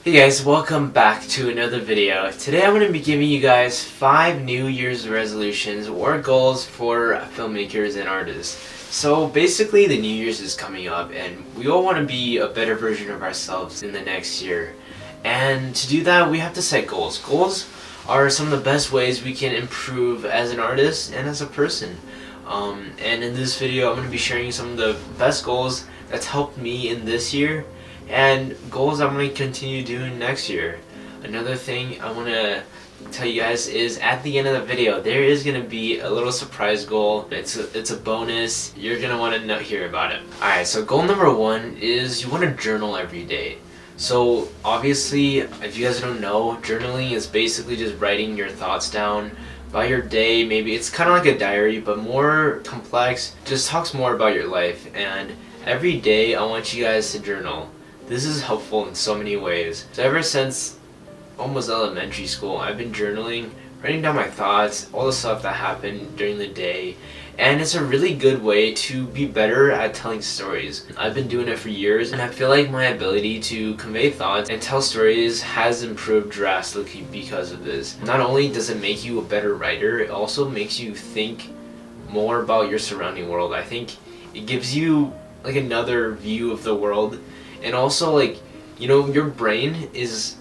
Hey guys, welcome back to another video. Today I'm going to be giving you guys 5 New Year's resolutions or goals for filmmakers and artists. So basically the New Year's is coming up and we all want to be a better version of ourselves in the next year. And to do that we have to set goals. Goals are some of the best ways we can improve as an artist and as a person. And in this video I'm going to be sharing some of the best goals that's helped me in this year and goals I'm going to continue doing next year. Another thing I want to tell you guys is at the end of the video there is going to be a little surprise goal. It's a bonus. You're going to want to hear about it. Alright, so goal number 1 is you want to journal every day. So obviously, if you guys don't know, journaling is basically just writing your thoughts down about your day. Maybe it's kind of like a diary but more complex, just talks more about your life. And every day I want you guys to journal. This is helpful in so many ways. So ever since almost elementary school, I've been journaling, writing down my thoughts, all the stuff that happened during the day, and it's a really good way to be better at telling stories. I've been doing it for years, and I feel like my ability to convey thoughts and tell stories has improved drastically because of this. Not only does it make you a better writer, it also makes you think more about your surrounding world. I think it gives you like another view of the world. And also, like, you know, your brain is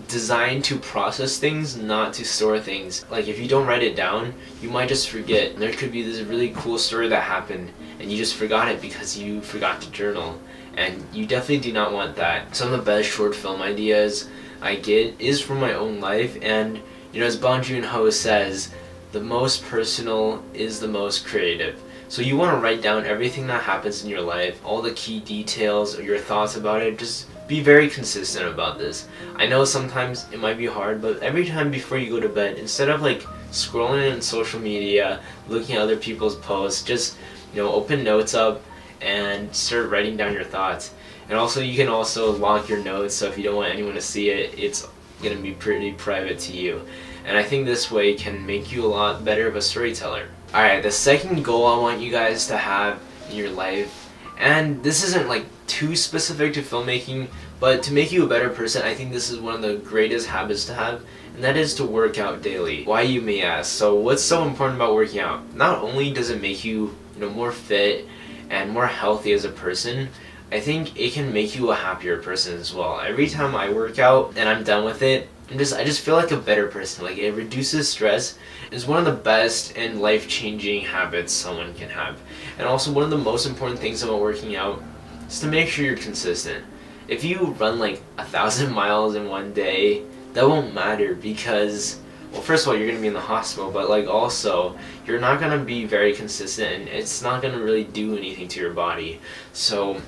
designed to process things, not to store things. Like, if you don't write it down, you might just forget. There could be this really cool story that happened, and you just forgot it because you forgot to journal. And you definitely do not want that. Some of the best short film ideas I get is from my own life, and, you know, as Bong Joon-ho says, the most personal is the most creative. So you want to write down everything that happens in your life, all the key details, your thoughts about it. Just be very consistent about this. I know sometimes it might be hard, but every time before you go to bed, instead of like scrolling in social media, looking at other people's posts, just, you know, open notes up and start writing down your thoughts. And also you can also lock your notes, so if you don't want anyone to see it, it's going to be pretty private to you. And I think this way can make you a lot better of a storyteller. Alright, the second goal I want you guys to have in your life, and this isn't like too specific to filmmaking, but to make you a better person, I think this is one of the greatest habits to have, and that is to work out daily. Why, you may ask? So what's so important about working out? Not only does it make you, more fit and more healthy as a person, I think it can make you a happier person as well. Every time I work out and I'm done with it, I just feel like a better person. Like, it reduces stress. It's one of the best and life-changing habits someone can have. And also, one of the most important things about working out is to make sure you're consistent. If you run like 1,000 miles in one day, that won't matter because, well, first of all, you're going to be in the hospital, but like also, you're not going to be very consistent and it's not going to really do anything to your body. So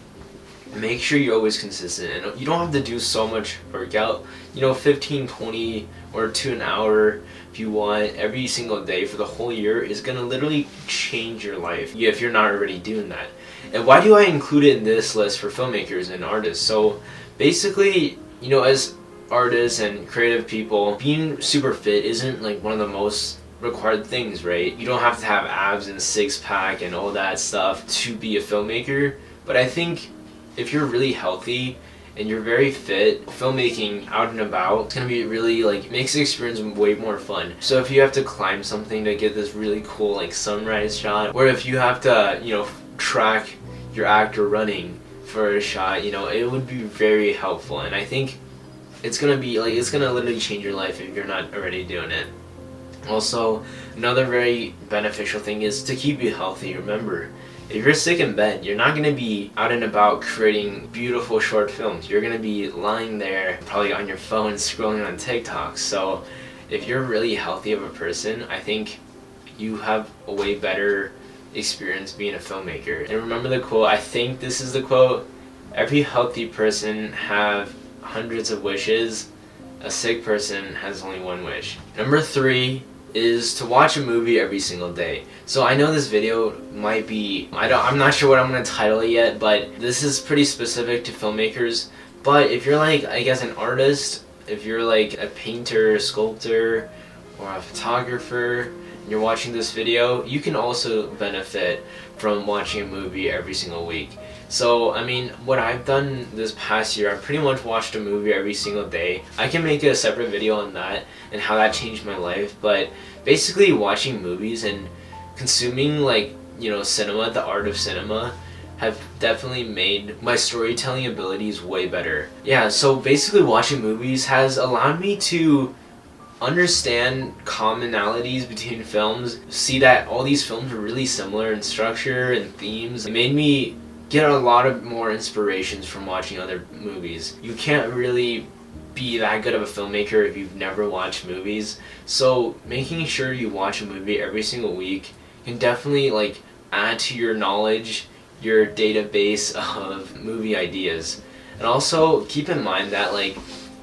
make sure you're always consistent, and you don't have to do so much workout, 15, 20, or to an hour if you want every single day for the whole year is gonna literally change your life if you're not already doing that. And why do I include it in this list for filmmakers and artists? So basically, as artists and creative people, being super fit isn't like one of the most required things, right? You don't have to have abs and six-pack and all that stuff to be a filmmaker, but I think if you're really healthy and you're very fit, filmmaking out and about, it's gonna be really, makes the experience way more fun. So if you have to climb something to get this really cool, sunrise shot, or if you have to, track your actor running for a shot, it would be very helpful. And I think it's gonna be, it's gonna literally change your life if you're not already doing it. Also, another very beneficial thing is to keep you healthy. Remember, if you're sick in bed, you're not going to be out and about creating beautiful short films. You're going to be lying there, probably on your phone, scrolling on TikTok. So if you're really healthy of a person, I think you have a way better experience being a filmmaker. And remember the quote, I think this is the quote, every healthy person have hundreds of wishes. A sick person has only one wish. Number 3 is to watch a movie every single day. So I know this video might be, I'm not sure what I'm going to title it yet, but this is pretty specific to filmmakers. But if you're I guess an artist, if you're a painter, sculptor, or a photographer, and you're watching this video, you can also benefit from watching a movie every single week. So, I mean, what I've done this past year, I've pretty much watched a movie every single day. I can make a separate video on that and how that changed my life, but basically watching movies and consuming, like, you know, cinema, the art of cinema, have definitely made my storytelling abilities way better. Yeah, so basically watching movies has allowed me to understand commonalities between films, see that all these films are really similar in structure and themes. It made me get a lot of more inspirations from watching other movies. You can't really be that good of a filmmaker if you've never watched movies, so making sure you watch a movie every single week can definitely like add to your knowledge, your database of movie ideas. And also keep in mind that, like,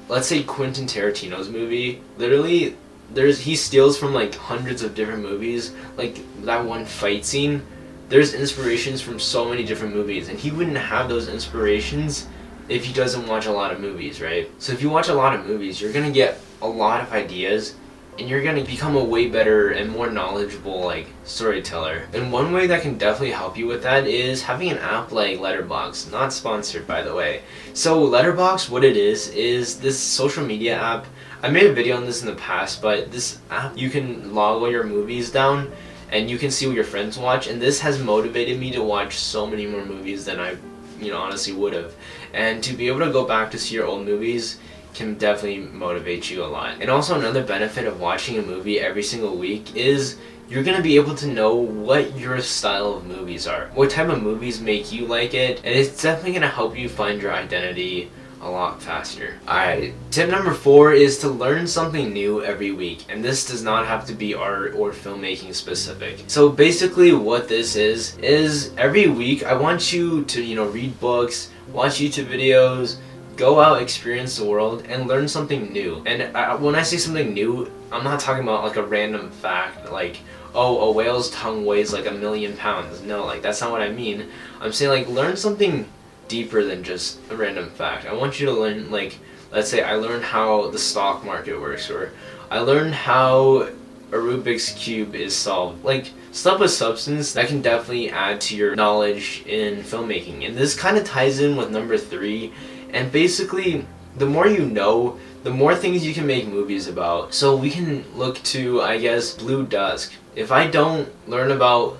let's say Quentin Tarantino's movie, literally he steals from like hundreds of different movies. Like that one fight scene, there's inspirations from so many different movies, and he wouldn't have those inspirations if he doesn't watch a lot of movies, right? So if you watch a lot of movies, you're gonna get a lot of ideas, and you're gonna become a way better and more knowledgeable like storyteller. And one way that can definitely help you with that is having an app like Letterboxd. Not sponsored, by the way. So Letterboxd, what it is this social media app. I made a video on this in the past, but this app, you can log all your movies down and you can see what your friends watch, and this has motivated me to watch so many more movies than I, you know, honestly would have. And to be able to go back to see your old movies can definitely motivate you a lot. And also another benefit of watching a movie every single week is you're going to be able to know what your style of movies are. What type of movies make you like it, and it's definitely going to help you find your identity a lot faster. Alright, tip number 4 is to learn something new every week, and this does not have to be art or filmmaking specific. So basically what this is every week I want you to, you know, read books, watch YouTube videos, go out, experience the world, and learn something new. And when I say something new, I'm not talking about like a random fact, like, oh, a whale's tongue weighs like 1,000,000 pounds. No, like that's not what I mean. I'm saying like learn something deeper than just a random fact. I want you to learn, like, let's say I learned how the stock market works, or I learned how a Rubik's Cube is solved. Like, stuff with substance that can definitely add to your knowledge in filmmaking. And this kind of ties in with number 3. And basically, the more you know, the more things you can make movies about. So we can look to, I guess, Blue Dusk. If I don't learn about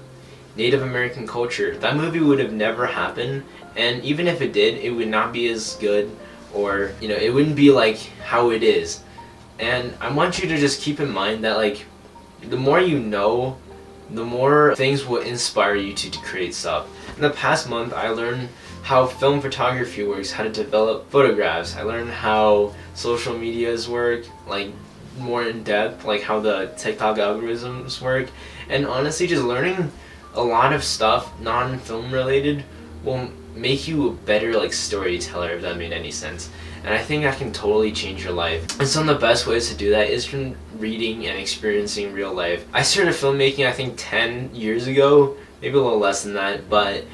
Native American culture, that movie would have never happened. And even if it did, it would not be as good, or, you know, it wouldn't be like how it is. And I want you to just keep in mind that, like, the more you know, the more things will inspire you to create stuff. In the past month, I learned how film photography works, how to develop photographs. I learned how social medias work, like more in depth, like how the TikTok algorithms work. And honestly, just learning a lot of stuff non-film related will make you a better like storyteller, if that made any sense. And I think that can totally change your life. And some of the best ways to do that is from reading and experiencing real life. I started filmmaking I think 10 years ago, maybe a little less than that, but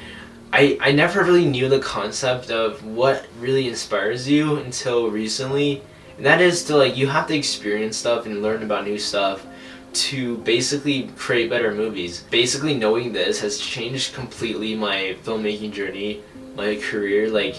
I never really knew the concept of what really inspires you until recently. And that is to, like, you have to experience stuff and learn about new stuff to basically create better movies. Basically knowing this has changed completely my filmmaking journey, my career. Like,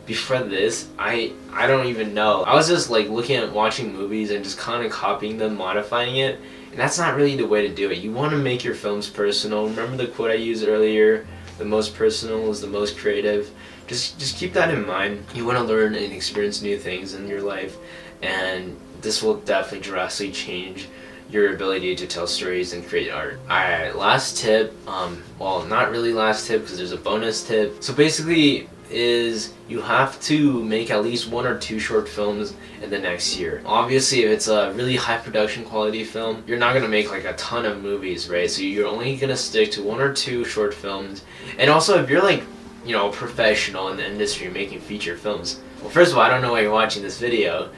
before this, I don't even know. I was just like looking at watching movies and just kind of copying them, modifying it, and that's not really the way to do it. You want to make your films personal. Remember the quote I used earlier, the most personal is the most creative. Just keep that in mind. You want to learn and experience new things in your life, and this will definitely drastically change your ability to tell stories and create art. Alright, last tip, well, not really last tip because there's a bonus tip. So basically is you have to make at least 1 or 2 short films in the next year. Obviously, if it's a really high production quality film, you're not gonna make like a ton of movies, right? So you're only gonna stick to 1 or 2 short films. And also, if you're like, you know, a professional in the industry making feature films, well, first of all, I don't know why you're watching this video.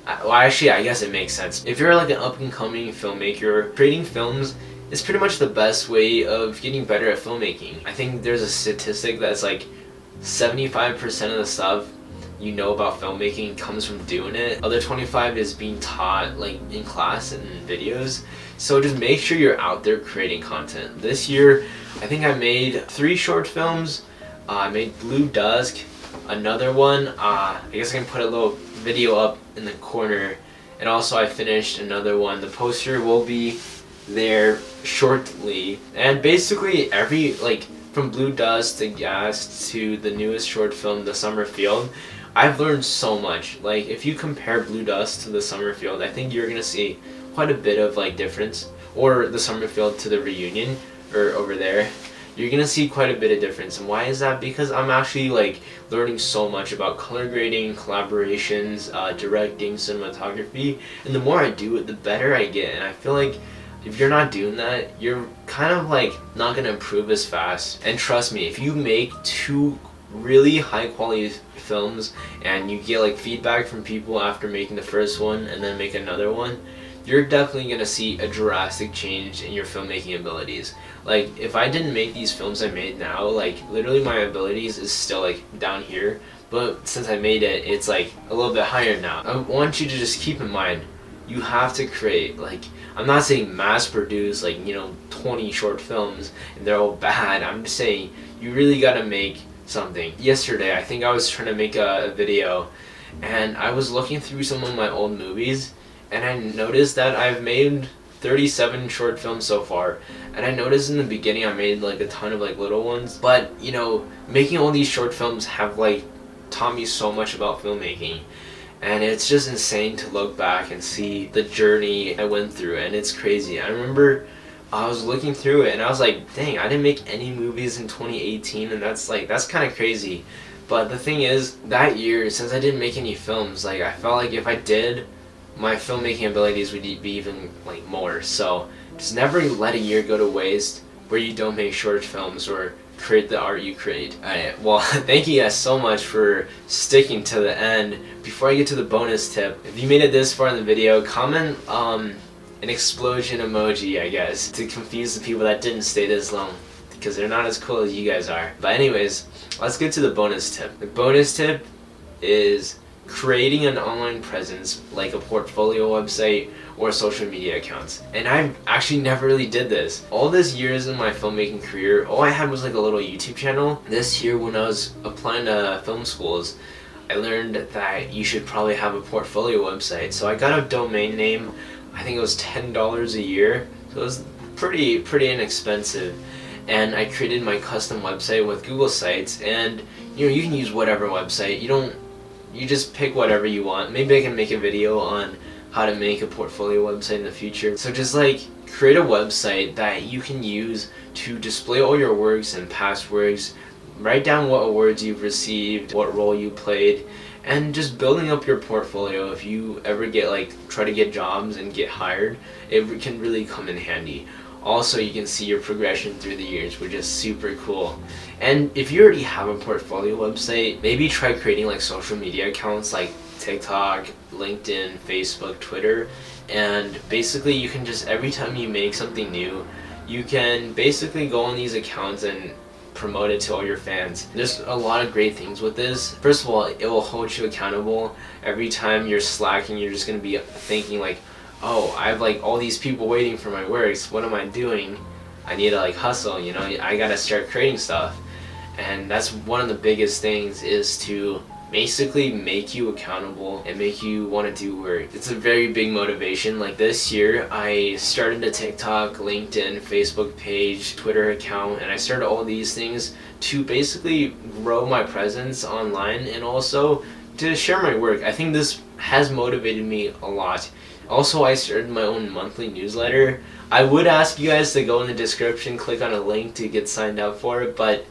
Well, actually, I guess it makes sense. If you're like an up-and-coming filmmaker, creating films is pretty much the best way of getting better at filmmaking. I think there's a statistic that's like 75% of the stuff you know about filmmaking comes from doing it. Other 25 is being taught like in class and in videos. So just make sure you're out there creating content. This year, I think I made 3 short films. I made Blue Dusk, another one. I guess I can put a little video up in the corner. And also I finished another one. The poster will be there shortly. And basically every, like, from Blue Dust to Gas to the newest short film, The Summer Field, I've learned so much. Like, if you compare Blue Dust to The Summer Field, I think you're gonna see quite a bit of like difference. Or The Summer Field to The Reunion, or over there, you're gonna see quite a bit of difference. And why is that? Because I'm actually like learning so much about color grading, collaborations, directing, cinematography, and the more I do it, the better I get. And I feel like if you're not doing that, you're kind of like not gonna improve as fast. And trust me, if you make 2 really high quality films and you get like feedback from people after making the first one and then make another one, you're definitely gonna see a drastic change in your filmmaking abilities. Like, if I didn't make these films I made now, like literally my abilities is still like down here, but since I made it, it's like a little bit higher now. I want you to just keep in mind, you have to create, like, I'm not saying mass produce like, you know, 20 short films and they're all bad. I'm just saying you really gotta make something. Yesterday I think I was trying to make a video and I was looking through some of my old movies and I noticed that I've made 37 short films so far. And I noticed in the beginning I made like a ton of like little ones, but you know, making all these short films have like taught me so much about filmmaking. And it's just insane to look back and see the journey I went through, and it's crazy. I remember I was looking through it and I was like, dang, I didn't make any movies in 2018, and that's kind of crazy. But the thing is, that year, since I didn't make any films, like I felt like if I did, my filmmaking abilities would be even like more. So just never let a year go to waste where you don't make short films or create the art you create. Alright, well, thank you guys so much for sticking to the end. Before I get to the bonus tip, if you made it this far in the video, comment an explosion emoji, I guess, to confuse the people that didn't stay this long, because they're not as cool as you guys are. But anyways, let's get to the bonus tip. The bonus tip is creating an online presence like a portfolio website or social media accounts. And I actually never really did this. All these years in my filmmaking career, all I had was like a little YouTube channel. This year when I was applying to film schools, I learned that you should probably have a portfolio website. So I got a domain name, I think it was $10 a year. So it was pretty inexpensive. And I created my custom website with Google Sites, and you know, you can use whatever website. You just pick whatever you want. Maybe I can make a video on how to make a portfolio website in the future. So just like create a website that you can use to display all your works and past works, write down what awards you've received, what role you played, and just building up your portfolio. If you ever try to get jobs and get hired, it can really come in handy. Also, you can see your progression through the years, which is super cool. And if you already have a portfolio website, maybe try creating like social media accounts like TikTok, LinkedIn, Facebook, Twitter, and basically you can just, every time you make something new, you can basically go on these accounts and promote it to all your fans. There's a lot of great things with this. First of all, it will hold you accountable. Every time you're slacking, you're just gonna be thinking like, oh, I have like all these people waiting for my works, what am I doing? I need to like hustle, you know, I gotta start creating stuff. And that's one of the biggest things, is to basically make you accountable and make you want to do work. It's a very big motivation. Like this year, I started a TikTok, LinkedIn, Facebook page, Twitter account, and I started all these things to basically grow my presence online and also to share my work. I think this has motivated me a lot. Also, I started my own monthly newsletter. I would ask you guys to go in the description, click on a link to get signed up for it, but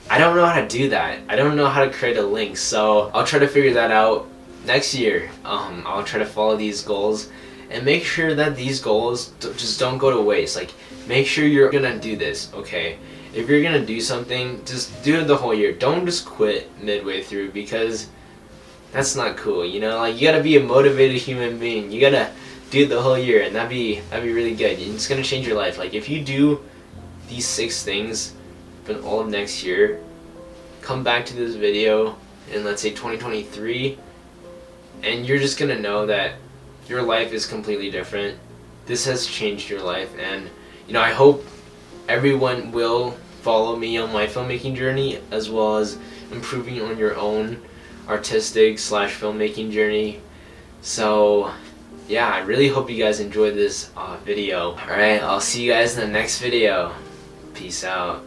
I don't know how to do that. I don't know how to create a link, so I'll try to figure that out next year. I'll try to follow these goals and make sure that these goals just don't go to waste. Like, make sure you're gonna do this, okay? If you're gonna do something, just do it the whole year. Don't just quit midway through, because that's not cool, you know? Like, you gotta be a motivated human being. You gotta do it the whole year, and that'd be really good. It's gonna change your life. Like, if you do these 6 things for all of next year, come back to this video in, let's say, 2023, and you're just gonna know that your life is completely different. This has changed your life, and you know, I hope everyone will follow me on my filmmaking journey, as well as improving on your own artistic / filmmaking journey. So yeah, I really hope you guys enjoyed this video. Alright, I'll see you guys in the next video. Peace out.